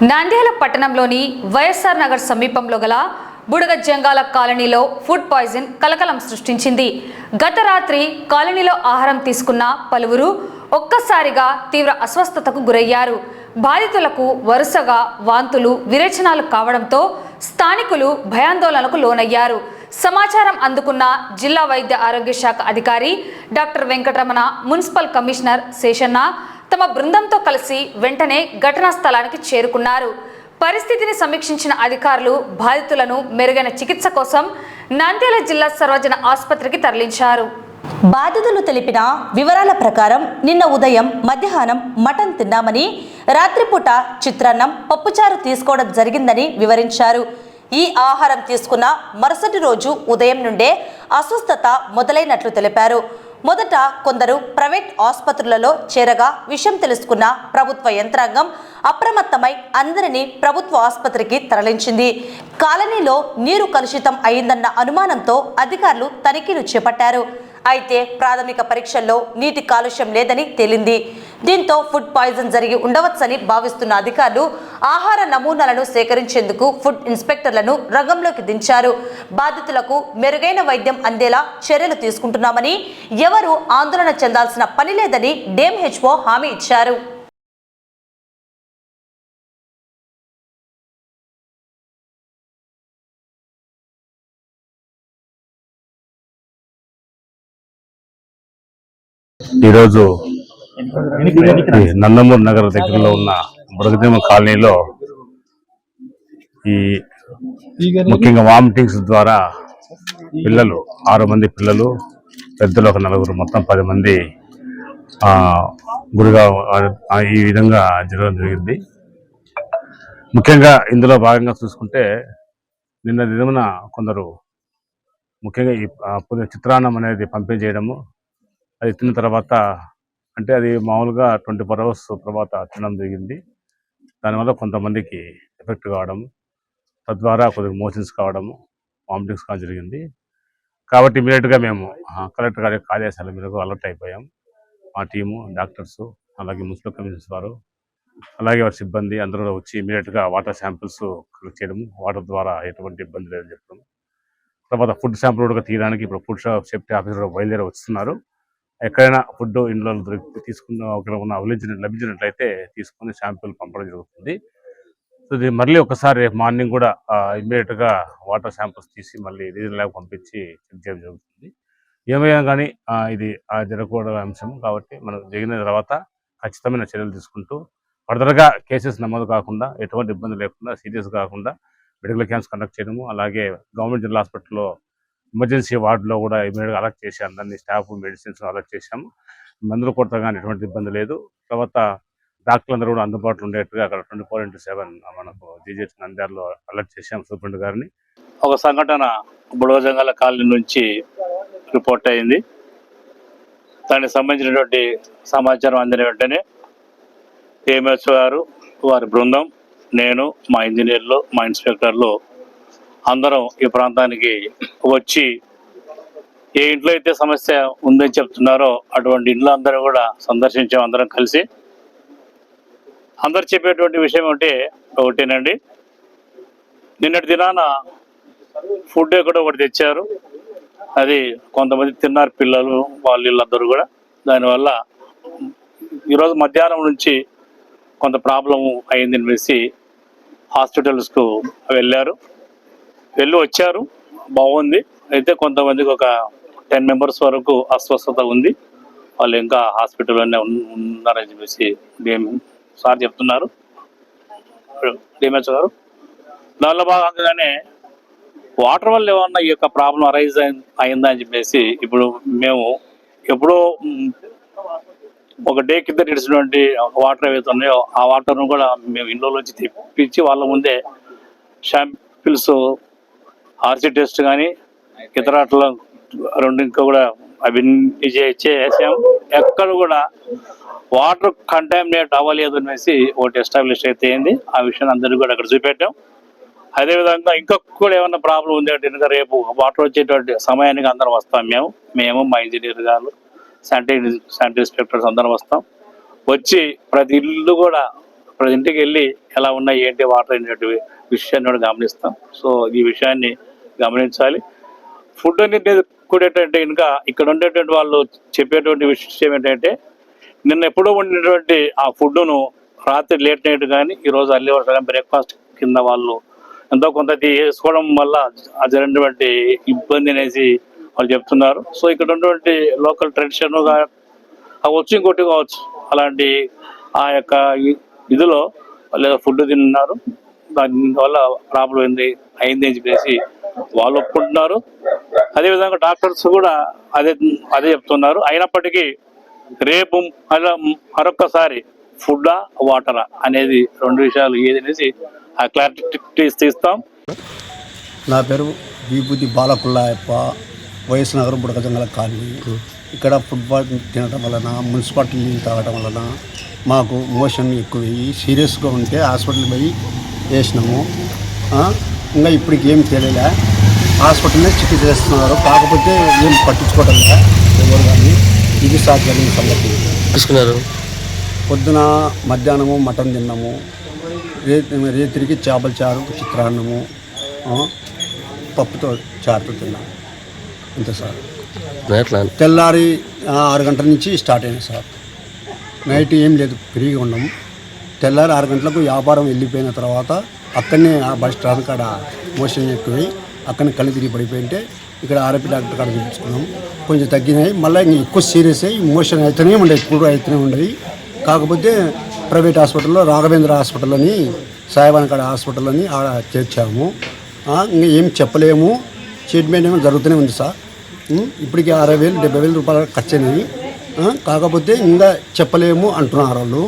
నంద్యాల పట్టణంలోని వైఎస్ఆర్ నగర్ సమీపంలో గల బుడగ జంగాల కాలనీలో ఫుడ్ పాయిజన్ కలకలం సృష్టించింది. గత రాత్రి కాలనీలో ఆహారం తీసుకున్న పలువురు ఒక్కసారిగా తీవ్ర అస్వస్థతకు గురయ్యారు. బాధితులకు వరుసగా వాంతులు, విరేచనాలు కావడంతో స్థానికులు భయాందోళనకు లోనయ్యారు. సమాచారం అందుకున్న జిల్లా వైద్య ఆరోగ్య శాఖ అధికారి doctor Venkataramana, municipal commissioner Seshanna తమ బృందంతో కలిసి వెంటనే ఘటనా స్థలానికి చేరుకున్నారు. పరిస్థితిని సమీక్షించిన అధికారులు బాధితులను మెరుగైన చికిత్స కోసం నంద్యాల జిల్లా సర్వజన ఆసుపత్రికి తరలించారు. బాధితులు తెలిపిన వివరాల ప్రకారం నిన్న ఉదయం మధ్యాహ్నం మటన్ తిన్నామని, రాత్రిపూట చిత్రాన్నం, పప్పుచారు తీసుకోవడం జరిగిందని వివరించారు. ఈ ఆహారం తీసుకున్న మరుసటి రోజు ఉదయం నుండే అస్వస్థత మొదలైనట్లు తెలిపారు. మొదట కొందరు ప్రైవేట్ ఆసుపత్రులలో చేరగా విషయం తెలుసుకున్న ప్రభుత్వ యంత్రాంగం అప్రమత్తమై అందరినీ ప్రభుత్వ ఆసుపత్రికి తరలించింది. కాలనీలో నీరు కలుషితం అయిందన్న అనుమానంతో అధికారులు తనిఖీలు చేపట్టారు. అయితే ప్రాథమిక పరీక్షల్లో నీటి కాలుష్యం లేదని తేలింది. దీంతో ఫుడ్ పాయిజన్ జరిగి ఉండవచ్చని భావిస్తున్న అధికారులు ఆహార నమూనాలను సేకరించేందుకు ఫుడ్ ఇన్స్పెక్టర్లను రంగంలోకి దించారు. బాధితులకు మెరుగైన వైద్యం అందేలా చర్యలు తీసుకుంటున్నామని, ఎవరూ ఆందోళన చెందాల్సిన పని లేదని DMHO హామీ ఇచ్చారు. ఈరోజు నందమూరు నగర్ దగ్గరలో ఉన్న బుడగదేమ కాలనీలో ఈ ముఖ్యంగా వామిటింగ్స్ ద్వారా పిల్లలు 6 మంది పిల్లలు, పెద్దలు ఒక 4, మొత్తం 10 మంది గురిగా ఈ విధంగా జరగడం జరిగింది. ముఖ్యంగా ఇందులో భాగంగా చూసుకుంటే నిన్న దినమున కొందరు ముఖ్యంగా ఈ చిత్రాన్నం అనేది పంపిణీ చేయడము, అది తిన్న తర్వాత అంటే అది మామూలుగా 24 hours తర్వాత తినడం జరిగింది. దానివల్ల కొంతమందికి ఎఫెక్ట్ కావడం, తద్వారా కొద్దిగా మోషన్స్ కావడము, వామిటింగ్స్ కావడం జరిగింది. కాబట్టి ఇమీడియట్గా మేము కలెక్టర్ గారి ఆదేశాల మేరకు అలర్ట్ అయిపోయాం. మా టీము, డాక్టర్స్, అలాగే మున్సిపల్ కమిషనర్స్ వారు, అలాగే వారి సిబ్బంది అందరూ వచ్చి ఇమీడియట్గా వాటర్ శాంపిల్స్ కలెక్ట్ చేయడం, వాటర్ ద్వారా ఎటువంటి ఇబ్బంది లేదని చెప్పడం, తర్వాత ఫుడ్ శాంపుల్ కూడా తీయడానికి ఇప్పుడు ఫుడ్ సేఫ్టీ ఆఫీసర్ బయలుదేరి వస్తున్నారు. ఎక్కడైనా ఫుడ్ ఇంట్లో తీసుకున్న లభించినట్లయితే తీసుకుని శాంపిల్ పంపడం జరుగుతుంది. సో ఇది మళ్ళీ ఒకసారి రేపు మార్నింగ్ కూడా ఇమ్మీడియట్గా వాటర్ శాంపిల్స్ తీసి మళ్ళీ రీజనల్ ల్యాబ్ పంపించి చెక్ చేయడం జరుగుతుంది. ఏమైనా కానీ ఇది జరగకూడదు అంశం కాబట్టి మనం జరిగిన తర్వాత ఖచ్చితమైన చర్యలు తీసుకుంటూ ఫర్దర్గా కేసెస్ నమోదు కాకుండా, ఎటువంటి ఇబ్బంది లేకుండా, సీరియస్ కాకుండా మెడికల్ క్యాంప్స్ కండక్ట్ చేయడము, అలాగే గవర్నమెంట్ జనరల్ హాస్పిటల్లో ఎమర్జెన్సీ వార్డులో కూడా ఇమీడియట్గా అలర్ట్ చేసి అందరినీ స్టాఫ్, మెడిసిన్స్ అలర్ట్ చేశాము. మందులు కొడతా కానీ ఎటువంటి ఇబ్బంది లేదు. తర్వాత డాక్టర్లు అందరూ కూడా అందుబాటులో ఉండేట్టుగా అక్కడ 24/7 మనకు GGH నంద్యాలలో అలర్ట్ చేశాము సూపరింటెండెంట్ గారిని. ఒక సంఘటన బుడగ జంగాల కాలనీ నుంచి రిపోర్ట్ అయింది. దానికి సంబంధించినటువంటి సమాచారం అందిన వెంటనే DMHO గారు, వారి బృందం, నేను, మా ఇంజనీర్లు, మా ఇన్స్పెక్టర్లు అందరం ఈ ప్రాంతానికి వచ్చి ఏ ఇంట్లో అయితే సమస్య ఉందని చెప్తున్నారో అటువంటి ఇంట్లో అందరూ కూడా సందర్శించాం. అందరం కలిసి అందరు చెప్పేటువంటి విషయం ఒకటేనండి, నిన్నటి దినాన ఫుడ్ ఎక్కడో ఒకటి తెచ్చారు, అది కొంతమంది తిన్నారు పిల్లలు, వీళ్ళందరూ కూడా. దానివల్ల ఈరోజు మధ్యాహ్నం నుంచి కొంత ప్రాబ్లం అయిందని అనేసి హాస్పిటల్స్కు వెళ్ళి వచ్చారు, బాగుంది. అయితే కొంతమందికి ఒక 10 members వరకు అస్వస్థత ఉంది, వాళ్ళు ఇంకా హాస్పిటల్లోనే ఉన్నారని చెప్పేసి సార్ చెప్తున్నారు, DMHO గారు. దానిలో భాగంగానే వాటర్ వల్ల ఏమన్నా ఈ యొక్క ప్రాబ్లం అరైజ్ అయిందా అని చెప్పేసి ఇప్పుడు మేము ఎప్పుడో ఒక డే కింద నడిచినటువంటి వాటర్ ఏవైతే ఉన్నాయో ఆ వాటర్ను కూడా మేము ఇంట్లోంచి తెప్పించి వాళ్ళ ముందే శాంపిల్స్, RC టెస్ట్ కానీ ఇతర 2 ఇంకా కూడా అవన్నీ చేసాము. ఎక్కడ కూడా వాటర్ కంటామినేట్ అవ్వలేదు అనేసి ఒకటి ఎస్టాబ్లిష్ అయితే అయింది. ఆ విషయాన్ని అందరికీ కూడా అక్కడ చూపెట్టాం. అదేవిధంగా ఇంకా కూడా ఏమన్నా ప్రాబ్లం ఉంది అంటే ఇంకా రేపు వాటర్ వచ్చేటువంటి సమయానికి అందరం వస్తాం. మేము మా ఇంజనీర్ గారు, శానిటరీ ఇన్స్పెక్టర్స్ అందరం వస్తాం. వచ్చి ప్రతి ఇల్లు కూడా ప్రతి ఇంటికి వెళ్ళి ఎలా ఉన్నాయి ఏంటి వాటర్ అనేటువంటి విషయాన్ని కూడా గమనిస్తాం. సో ఈ విషయాన్ని గమనించాలి. ఫుడ్ అనేది కూడా ఏంటంటే ఇంకా ఇక్కడ ఉండేటువంటి వాళ్ళు చెప్పేటువంటి విషయం ఏంటంటే నిన్న ఎప్పుడో ఉండేటువంటి ఆ ఫుడ్ను రాత్రి లేట్ నైట్ కానీ ఈరోజు అర్లీ వర్ష కానీ బ్రేక్ఫాస్ట్ కింద వాళ్ళు ఎంతో కొంత వేసుకోవడం వల్ల జరిగినటువంటి ఇబ్బంది అనేసి వాళ్ళు చెప్తున్నారు. సో ఇక్కడ ఉన్నటువంటి లోకల్ ట్రెడిషన్ అవచ్చు, ఇంకోటి కావచ్చు, అలాంటి ఆ యొక్క ఇదిలో వాళ్ళు ఫుడ్ తిన్నారు, దానివల్ల ప్రాబ్లం అయింది అని చెప్పేసి వాళ్ళు ఒప్పుకుంటున్నారు. అదేవిధంగా డాక్టర్స్ కూడా అదే చెప్తున్నారు. అయినప్పటికీ రేపు మరొక్కసారి ఫుడ్డా వాటరా అనేది 2 విషయాలు ఏదనేసి ఆ క్లారిటీ తీస్తాం. నా పేరు విభూతి బాలకుల్లాయప్ప, వైఎస్ నగరం బుడగజంగల కాలనీ. ఇక్కడ ఫుట్బాల్ తినడం వలన, మున్సిపాలిటీ నీళ్ళు తాగడం వలన మాకు మోషన్ ఎక్కువయ్యి సీరియస్గా ఉంటే హాస్పిటల్ పోయి వేసినాము. ఇంకా ఇప్పటికి ఏం తెలియలే. హాస్పిటల్నే చికిత్స చేస్తున్నారు, కాకపోతే ఏం పట్టించుకోవడం లేదు ఎవరు కానీ. ఇది సార్ జరిగిన సంగతి. తీసుకున్నారు. పొద్దున మధ్యాహ్నము మటన్ తిన్నాము, రేతిరికి చేపల చారు, చిత్రాన్నము, పప్పుతో చారుతో తిన్నాము. అంతే సార్. తెల్లారి 6 గంటల నుంచి స్టార్ట్ అయింది సార్. నైట్ ఏం లేదు, ఫ్రీగా ఉన్నాము. తెల్లారి 6 గంటలకు వ్యాపారం వెళ్ళిపోయిన తర్వాత అక్కడనే ఆ బస్ స్టాండ్ కాడ మోషన్ ఎక్కువై అక్కడనే కళ్ళు తిరిగి పడిపోయింటే ఇక్కడ ఆర్ఎంపీ డాక్టర్ కాడ చూపించుకున్నాము. కొంచెం తగ్గినాయి. మళ్ళీ ఇంకా ఎక్కువ సీరియస్ అయ్యి మోషన్ అవుతూనే ఉండేవి, ఇప్పుడు అవుతూనే ఉండేవి. కాకపోతే ప్రైవేట్ హాస్పిటల్లో రాఘవేంద్ర హాస్పిటల్ అని, సాయిబానకాడ హాస్పిటల్ అని ఆడ చేర్చాము. ఇంకా ఏం చెప్పలేము, ట్రీట్మెంట్ ఏమో జరుగుతూనే ఉంది సార్. ఇప్పటికి 60,000 70,000 రూపాయలు ఖర్చు అయినాయి. కాకపోతే ఇంకా చెప్పలేము అంటున్నారు వాళ్ళు.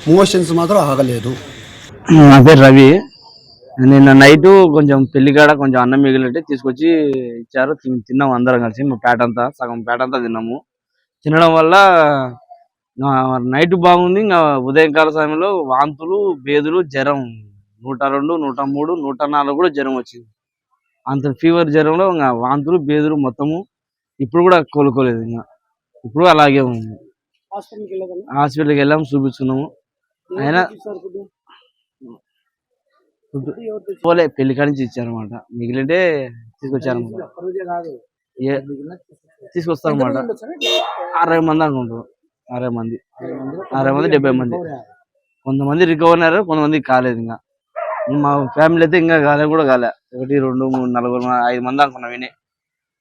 మోషన్స్ మాత్రం ఆగలేదు. నా పేరు రవి. నిన్న నైట్ కొంచెం పెళ్లికాడ కొంచెం అన్నం మిగిలితే తీసుకొచ్చి ఇచ్చారు, తిన్నాము అందరం కలిసి. మా సగం పేట అంతా తిన్నాము. తినడం వల్ల నైట్ బాగుంది. ఇంకా ఉదయకాల సమయంలో వాంతులు, బేదులు, జ్వరం 102, 103, 104 కూడా జ్వరం వచ్చింది. అంత ఫీవర్ జ్వరంలో ఇంకా వాంతులు, బేదులు మొత్తము. ఇప్పుడు కూడా కోలుకోలేదు. ఇంకా ఇప్పుడు అలాగే ఉంది. హాస్పిటల్కి వెళ్ళాము, చూపించుకున్నాము. అయినా పోలే, పెళ్లికాడ నుంచి ఇచ్చారనమాట. మిగిలింటే తీసుకొచ్చారనమాట. తీసుకొస్తారనమాట. 60 మంది అనుకుంటారు. 60 మంది, 70 మంది. కొంతమంది రికవర్ అయ్యారు, కొంతమంది కాలేదు. ఇంకా మా ఫ్యామిలీ అయితే ఇంకా కాలే, 1, 2, 3, 4, 5 మంది అనుకున్నాం. విని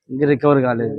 ఇంకా రికవర్ కాలేదు.